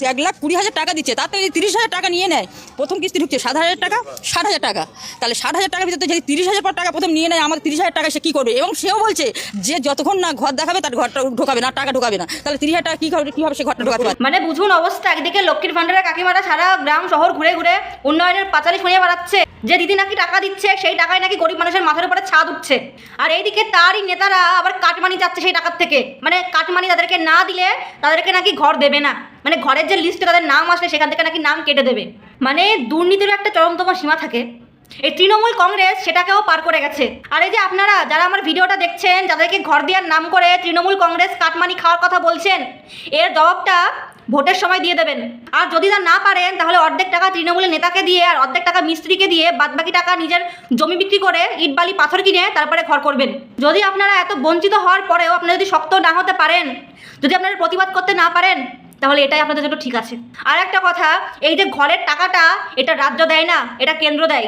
1,20,000 টাকা দিচ্ছে, তাতে 30,000 টাকা নিয়ে নেয়। প্রথম কিস্তি ঢুকছে 7,000 টাকা, 60,000 টাকা। তাহলে 60,000 টাকার ভিতরে যদি 30,000 টাকা প্রথম নিয়ে নেয়, আমাকে 30,000 টাকা সে কী করবে? এবং সেও বলছে যে যতক্ষণ না ঘর দেখাবে তার ঘরটা ঢোকাবে না, টাকা ঢোকাবে না। তাহলে 30,000 টাকা কীভাবে সে ঘরটা ঢোকাতে পারে? মানে বুঝুন অবস্থা। একদিকে লক্ষ্মীর ভান্ডারের কাকিমারা সারা গ্রাম শহর ঘুরে ঘুরে উন্নয়নের পাঁচালি শুনিয়ে বেড়াচ্ছে যে দিদি নাকি টাকা দিচ্ছে, সেই টাকায় নাকি গরিব মানুষের মাথার উপরে ছাদ উঠছে। আর এইদিকে তারই নেতারা আবার কাটমানি চাচ্ছে সেই টাকার থেকে। মানে কাটমানি তাদেরকে না দিলে তাদেরকে নাকি ঘর দেবে না, মানে ঘরের যে লিস্টে তাদের নাম আসলে সেখান থেকে নাকি নাম কেটে দেবে। মানে দুর্নীতির একটা চরমতম সীমা থাকে। এই তৃণমূল কংগ্রেস সেটাকেও পার করে গেছে। আর এই যে আপনারা যারা আমার ভিডিওটা দেখছেন, যাদেরকে ঘর দেওয়ার নাম করে তৃণমূল কংগ্রেস কাটমানি খাওয়ার কথা বলছেন, এর জবাবটা ভোটের সময় দিয়ে দেবেন। আর যদি তা না পারেন তাহলে অর্ধেক টাকা তৃণমূলের নেতাকে দিয়ে আর অর্ধেক টাকা মিস্ত্রিকে দিয়ে বাদবাকি টাকা নিজের জমি বিক্রি করে ইট বালি পাথর কিনে তারপরে ঘর করবেন। যদি আপনারা এত বঞ্চিত হওয়ার পরেও আপনারা যদি শক্ত না হতে পারেন, যদি আপনারা প্রতিবাদ করতে না পারেন, তাহলে এটাই আপনাদের জন্য ঠিক আছে। আর একটা কথা, এই যে ঘরের টাকাটা এটা রাজ্য দেয় না, এটা কেন্দ্র দেয়।